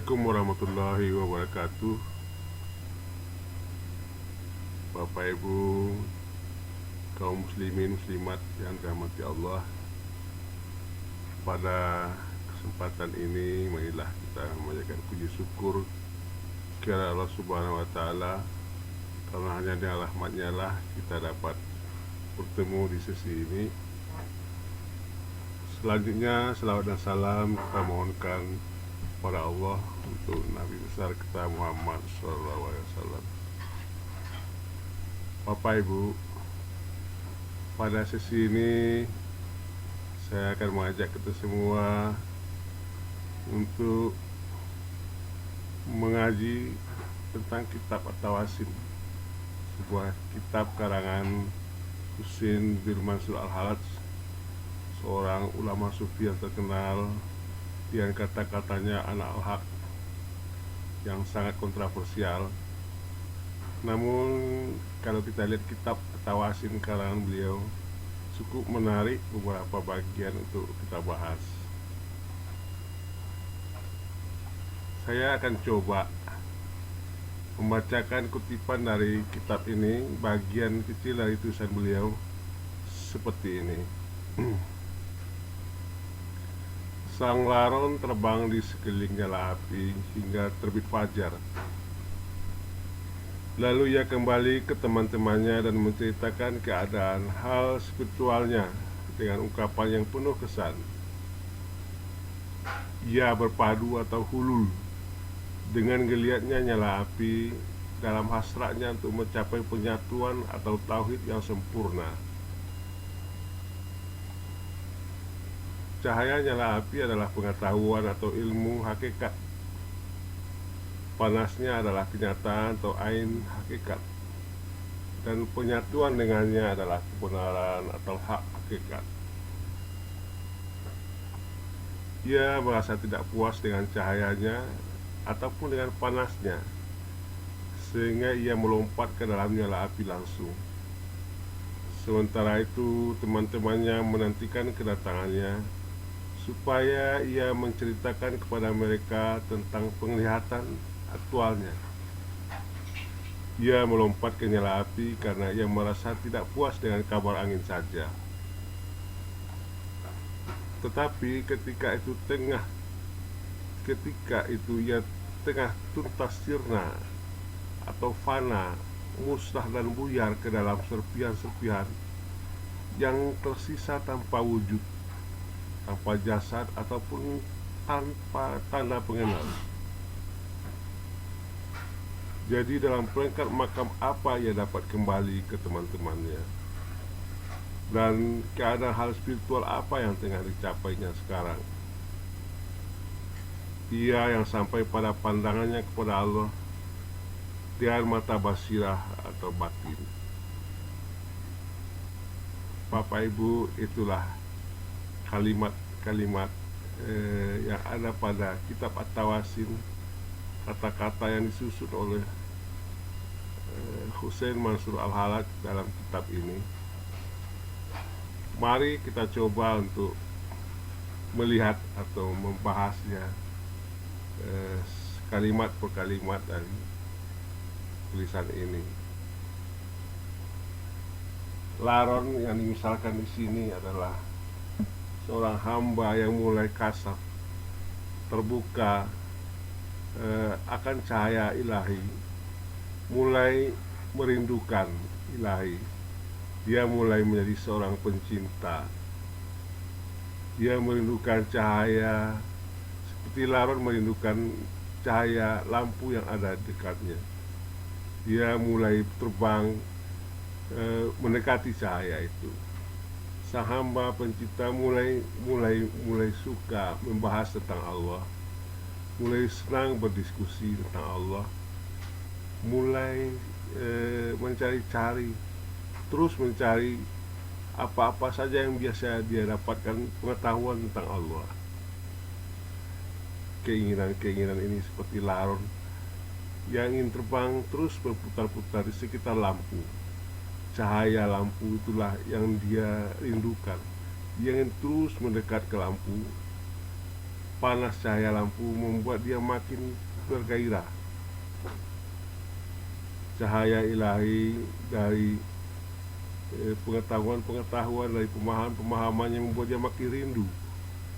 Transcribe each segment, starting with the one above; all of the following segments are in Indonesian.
Assalamualaikum warahmatullahi wabarakatuh. Bapak Ibu kaum muslimin muslimat yang dirahmati Allah, pada kesempatan ini marilah kita memanjatkan puji syukur kepada Allah Subhanahu wa taala, karena hanya dengan rahmatnya lah kita dapat bertemu di sesi ini. Selanjutnya selawat dan salam kita mohonkan pada Allah untuk Nabi besar kita Muhammad SAW. Bapak Ibu, pada sesi ini saya akan mengajak kita semua untuk mengaji tentang kitab At-Tawasin, sebuah kitab karangan Husain bin Mansur Al-Halaj, seorang ulama sufi yang terkenal dengan kata-katanya anak al-haq yang sangat kontroversial. Namun kalau kita lihat kitab At-Tawasin karangan beliau, cukup menarik beberapa bagian untuk kita bahas. Saya akan coba membacakan kutipan dari kitab ini, bagian kecil dari tulisan beliau seperti ini. Sang laron terbang di sekelilingnya api hingga terbit fajar. Lalu ia kembali ke teman-temannya dan menceritakan keadaan hal spiritualnya dengan ungkapan yang penuh kesan. Ia berpadu atau hulul dengan geliatnya nyala api dalam hasratnya untuk mencapai penyatuan atau tauhid yang sempurna. Cahaya nyala api adalah pengetahuan atau ilmu hakikat. Panasnya adalah kenyataan atau ain hakikat. Dan penyatuan dengannya adalah kebenaran atau hak hakikat. Ia merasa tidak puas dengan cahayanya ataupun dengan panasnya, sehingga ia melompat ke dalam nyala api langsung. Sementara itu teman-temannya menantikan kedatangannya supaya ia menceritakan kepada mereka tentang penglihatan aktualnya. Ia melompat ke nyala api karena ia merasa tidak puas dengan kabar angin saja. Tetapi ketika itu ia tengah tuntas sirna atau fana, musnah dan buyar ke dalam serpihan-serpihan yang tersisa tanpa wujud, tanpa jasad ataupun tanpa tanda pengenal. Jadi dalam peringkat makam apa ia dapat kembali ke teman-temannya? Dan keadaan hal spiritual apa yang tengah dicapainya sekarang? Ia yang sampai pada pandangannya kepada Allah dengan mata basirah atau batin. Bapak Ibu, itulah kalimat-kalimat yang ada pada kitab At-Tawasin, kata-kata yang disusun oleh Husain Mansur Al-Halaj dalam kitab ini. Mari kita coba untuk melihat atau membahasnya kalimat per kalimat dari tulisan ini. Laron yang dimisalkan di sini adalah seorang hamba yang mulai kasaf, terbuka akan cahaya ilahi, mulai merindukan ilahi. Dia mulai menjadi seorang pencinta. Dia merindukan cahaya seperti laron merindukan cahaya lampu yang ada dekatnya. Dia mulai terbang mendekati cahaya itu. Sang hamba pencinta mulai suka membahas tentang Allah, mulai senang berdiskusi tentang Allah, mulai terus mencari apa-apa saja yang biasa dia dapatkan pengetahuan tentang Allah. Keinginan-keinginan ini seperti laron yang ingin terbang terus berputar-putar di sekitar lampu. Cahaya lampu itulah yang dia rindukan. Dia ingin terus mendekat ke lampu panas cahaya lampu membuat dia makin bergairah. Cahaya ilahi dari pengetahuan, dari pemahaman yang membuat dia makin rindu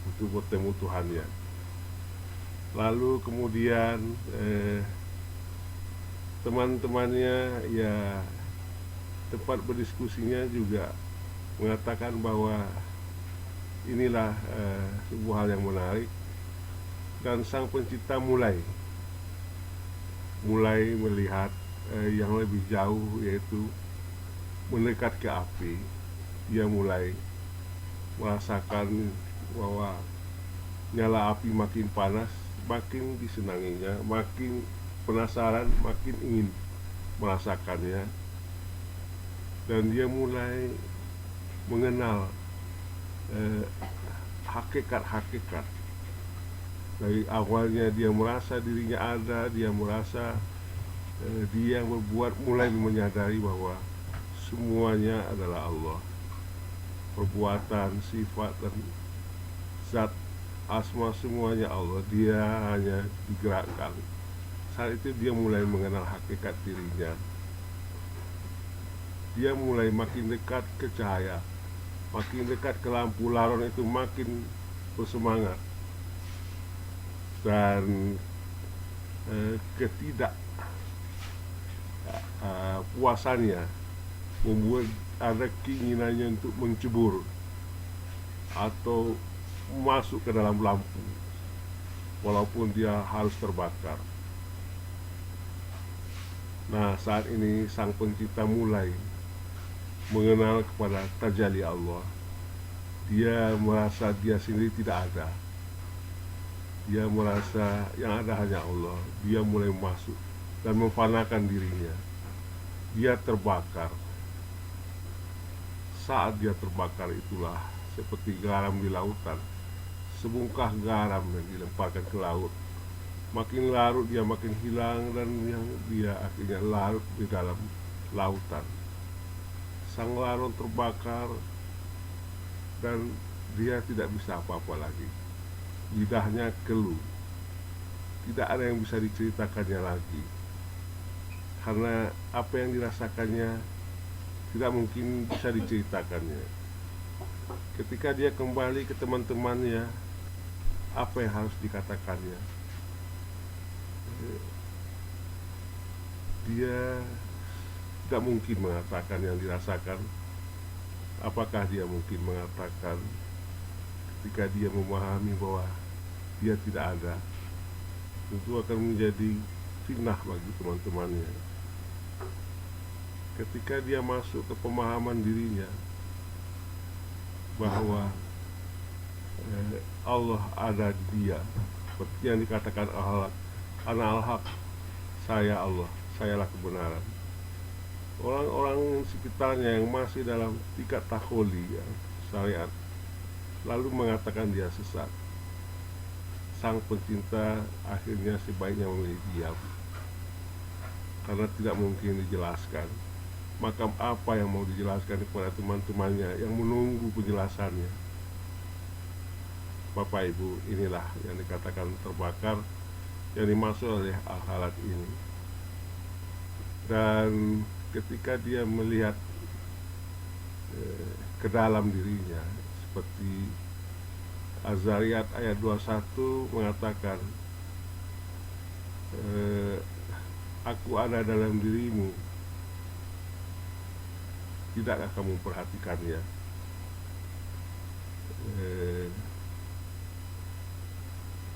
untuk bertemu Tuhannya. Lalu kemudian teman-temannya, ya tempat berdiskusinya juga mengatakan bahwa inilah sebuah hal yang menarik, dan sang pencipta mulai melihat yang lebih jauh, yaitu mendekat ke api. Dia mulai merasakan bahwa nyala api makin panas, makin disenanginya, makin penasaran, makin ingin merasakannya, dan dia mulai mengenal hakikat-hakikat. Dari awalnya dia merasa dirinya ada, dia merasa dia yang berbuat, mulai menyadari bahwa semuanya adalah Allah. Perbuatan, sifat, dan zat, asma, semuanya Allah. Dia hanya digerakkan. Saat itu dia mulai mengenal hakikat dirinya. Dia mulai makin dekat ke cahaya, makin dekat ke lampu laron itu, makin bersemangat. Dan puasannya membuat ada keinginannya untuk mencebur atau masuk ke dalam lampu walaupun dia harus terbakar. Nah, saat ini sang pencipta mulai mengenal kepada tajalli Allah. Dia merasa dia sendiri tidak ada. Dia merasa yang ada hanya Allah. Dia mulai masuk dan memfanakan dirinya. Dia terbakar. Saat dia terbakar itulah seperti garam di lautan. Sebungkah garam yang dilemparkan ke laut. Makin larut dia makin hilang, dan dia akhirnya larut di dalam lautan. Sang laron terbakar dan dia tidak bisa apa-apa lagi. Lidahnya keluh. Tidak ada yang bisa diceritakannya lagi, karena apa yang dirasakannya tidak mungkin bisa diceritakannya. Ketika dia kembali ke teman-temannya, apa yang harus dikatakannya? Dia tidak mungkin mengatakan yang dirasakan. Apakah dia mungkin mengatakan ketika dia memahami bahwa dia tidak ada? Tentu akan menjadi fitnah bagi teman-temannya. Ketika dia masuk ke pemahaman dirinya bahwa Allah ada di dia, seperti yang dikatakan Ana al-Haq, saya Allah, sayalah kebenaran. Orang-orang sekitarnya yang masih dalam tingkat takholi, ya, syariat, lalu mengatakan dia sesat. Sang pencinta akhirnya sebaiknya memilih diam, karena tidak mungkin dijelaskan. Maka apa yang mau dijelaskan kepada teman-temannya yang menunggu penjelasannya? Bapak Ibu, inilah yang dikatakan terbakar, yang dimaksud oleh al-halat ini. Dan ketika dia melihat ke dalam dirinya, seperti Az-Zariyat ayat 21 mengatakan, aku ada dalam dirimu, tidakkah kamu memperhatikannya?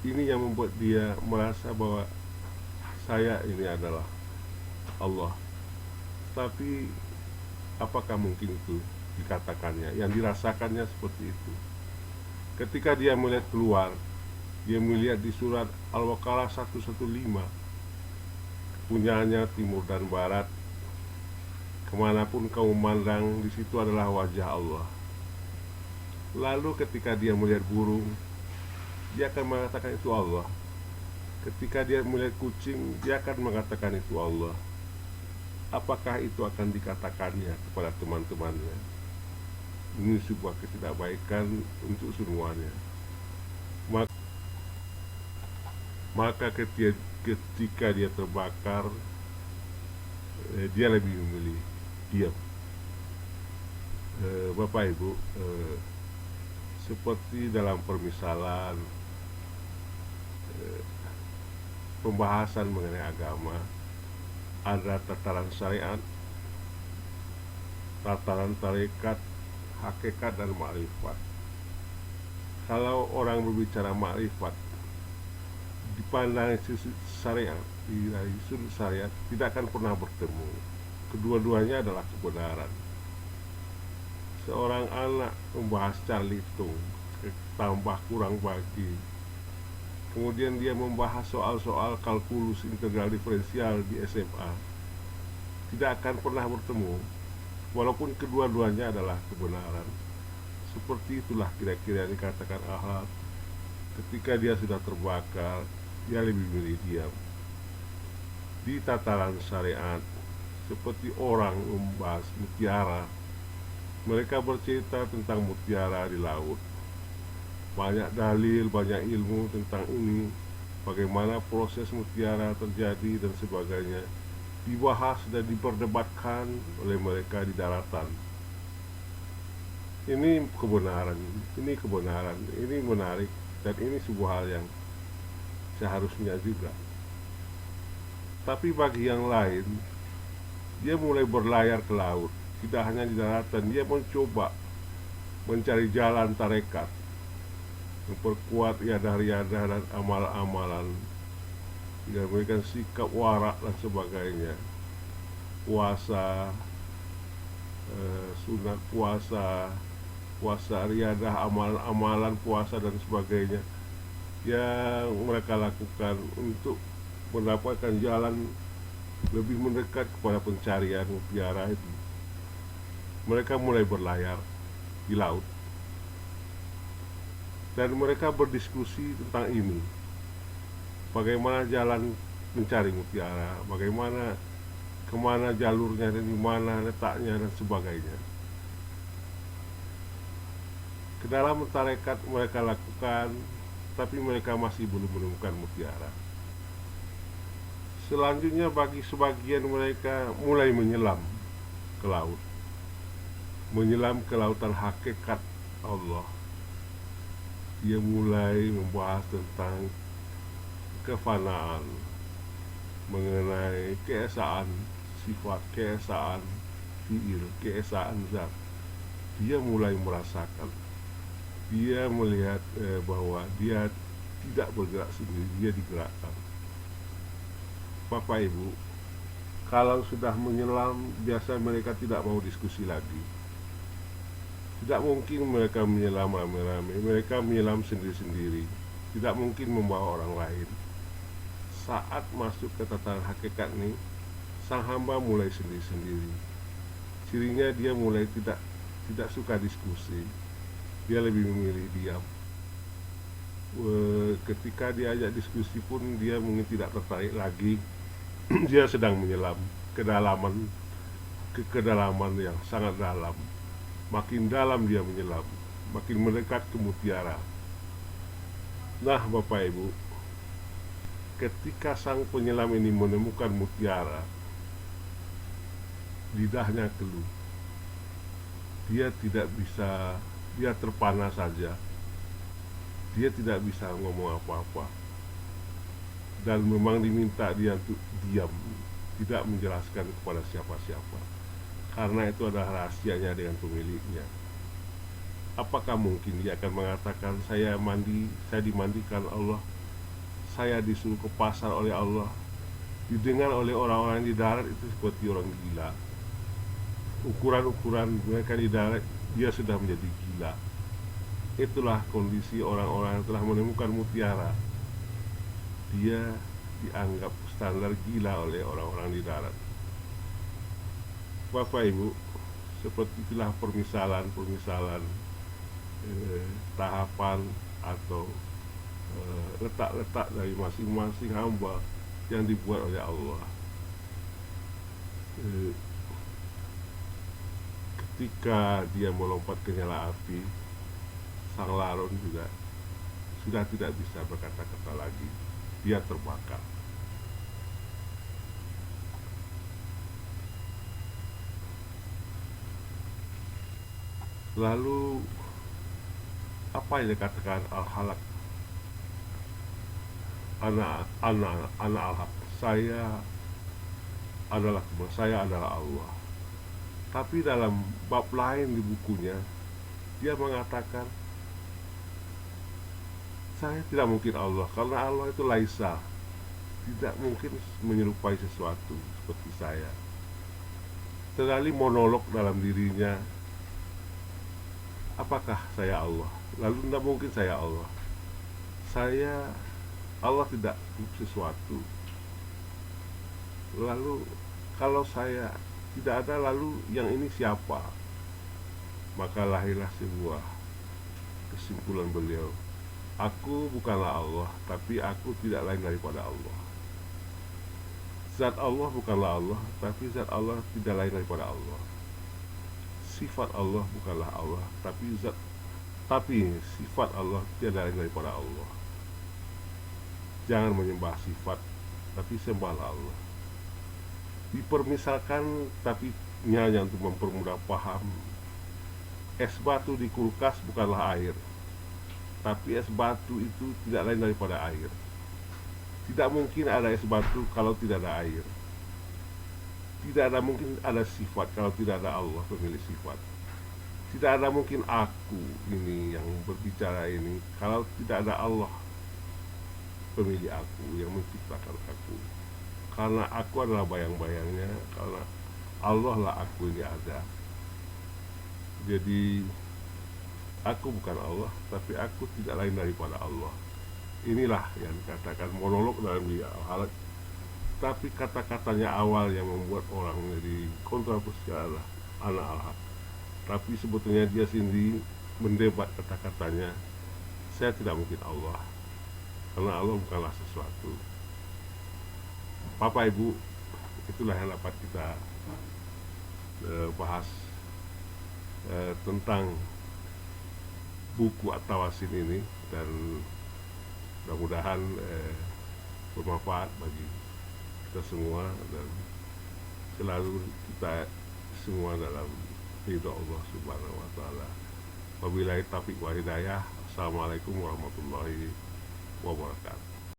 Ini yang membuat dia merasa bahwa saya ini adalah Allah. Tapi apakah mungkin itu dikatakannya? Yang dirasakannya seperti itu. Ketika dia melihat keluar, dia melihat di surat Al-Baqarah 115, punyanya timur dan barat, kemanapun kau memandang, di situ adalah wajah Allah. Lalu ketika dia melihat burung, dia akan mengatakan itu Allah. Ketika dia melihat kucing, dia akan mengatakan itu Allah. Apakah itu akan dikatakannya kepada teman-temannya? Ini sebuah ketidakbaikan untuk semuanya. maka ketika dia terbakar, dia lebih memilih diam. Bapak Ibu, seperti dalam permisalan pembahasan mengenai agama, ada tataran syariat, tataran tarekat, hakikat, dan ma'rifat. Kalau orang berbicara ma'rifat dipandang sisi syariat, dari sudut syariat, tidak akan pernah bertemu. Kedua-duanya adalah kebenaran. Seorang anak membahas Charlitung tambah kurang bagi, kemudian dia membahas soal-soal kalkulus integral diferensial di SMA, tidak akan pernah bertemu, walaupun kedua-duanya adalah kebenaran. Seperti itulah kira-kira yang dikatakan Ahad. Ketika dia sudah terbakar, dia lebih memilih diam. Di tataran syariat, seperti orang membahas mutiara, mereka bercerita tentang mutiara di laut. Banyak dalil, banyak ilmu tentang ini, bagaimana proses mutiara terjadi dan sebagainya, dibahas dan diperdebatkan oleh mereka di daratan. Ini kebenaran, ini menarik, dan ini sebuah hal yang seharusnya juga. Tapi bagi yang lain, dia mulai berlayar ke laut, tidak hanya di daratan. Dia mencoba mencari jalan tarekat, memperkuat iadah-iadah dan amal-amalan, tidak memberikan sikap warak dan sebagainya. Puasa, sunat puasa, puasa riadah, amalan-amalan puasa dan sebagainya yang mereka lakukan untuk mendapatkan jalan lebih mendekat kepada pencarian mutiara itu. Mereka mulai berlayar di laut dan mereka berdiskusi tentang ini, bagaimana jalan mencari mutiara, bagaimana kemana jalurnya dan di mana letaknya dan sebagainya. Kedalam tarekat mereka lakukan, tapi mereka masih belum menemukan mutiara. Selanjutnya bagi sebagian mereka mulai menyelam ke laut, menyelam ke lautan hakikat Allah. Dia mulai membahas tentang kefanaan, mengenai keesaan sifat, keesaan fiil, keesaan zat. Dia mulai merasakan, dia melihat bahwa dia tidak bergerak sendiri, dia digerakkan. Bapak Ibu, kalau sudah menyelam, biasa mereka tidak mau diskusi lagi. Tidak mungkin mereka menyelam rame-rame, mereka menyelam sendiri-sendiri. Tidak mungkin membawa orang lain. Saat masuk ke tataran hakikat ini, sang hamba mulai sendiri-sendiri. Cirinya dia mulai tidak suka diskusi. Dia lebih memilih diam. Ketika diajak diskusi pun dia mungkin tidak tertarik lagi. Dia sedang menyelam ke kedalaman yang sangat dalam. Makin dalam dia menyelam, makin mendekat ke mutiara. Nah Bapak Ibu, ketika sang penyelam ini menemukan mutiara, lidahnya keluh. Dia tidak bisa, dia terpana saja. Dia tidak bisa ngomong apa-apa. Dan memang diminta dia untuk diam, tidak menjelaskan kepada siapa-siapa, karena itu adalah rahasianya dengan pemiliknya. Apakah mungkin dia akan mengatakan, saya dimandikan Allah, saya disuruh ke pasar oleh Allah? Didengar oleh orang-orang di darat itu seperti orang gila. Ukuran-ukuran mereka di darat, dia sudah menjadi gila. Itulah kondisi orang-orang yang telah menemukan mutiara. Dia dianggap standar gila oleh orang-orang di darat. Bapak Ibu, seperti itulah permisalan tahapan atau letak-letak dari masing-masing hamba yang dibuat oleh Allah. Ketika dia melompat ke nyala api, sang larun juga sudah tidak bisa berkata-kata lagi. dia terbakar. Lalu apa yang dikatakan Al-Halak? Ana Al-Haq. Saya adalah Allah. Tapi dalam bab lain di bukunya, dia mengatakan saya tidak mungkin Allah, karena Allah itu laisa, tidak mungkin menyerupai sesuatu seperti saya. Terkali monolog dalam dirinya, apakah saya Allah? Lalu tidak mungkin saya Allah. Allah tidak sesuatu. Lalu kalau saya tidak ada, lalu yang ini siapa? Maka lahirlah sebuah kesimpulan beliau, aku bukanlah Allah, tapi aku tidak lain daripada Allah. Zat Allah bukanlah Allah, tapi zat Allah tidak lain daripada Allah. Sifat Allah bukanlah Allah, tapi sifat Allah tidak lain daripada Allah. Jangan menyembah sifat, tapi sembahlah Allah. Dipermisalkan, tapi hanya untuk mempermudah paham. Es batu di kulkas bukanlah air, tapi es batu itu tidak lain daripada air. Tidak mungkin ada es batu kalau tidak ada air. Tidak ada mungkin ada sifat kalau tidak ada Allah pemilik sifat. Tidak ada mungkin aku ini yang berbicara ini kalau tidak ada Allah pemilik aku yang menciptakan aku. Karena aku adalah bayang-bayangnya, karena Allah lah aku ini ada. Jadi aku bukan Allah, tapi aku tidak lain daripada Allah. Inilah yang dikatakan monolog dalam diri Al-Halak. Tapi kata-katanya awal yang membuat orang menjadi kontroversial adalah Ana Al-Haq. Tapi sebetulnya dia sendiri mendebat kata-katanya, saya tidak mungkin Allah, karena Allah bukanlah sesuatu. Bapak Ibu, itulah yang dapat kita bahas tentang buku At-Tawasin ini, dan mudah-mudahan bermanfaat bagi kita semua, dan selalu kita semua dalam ridha Allah Subhanahu wa taala. Wabillahi taufiq wa hidayah. Assalamualaikum warahmatullahi wabarakatuh.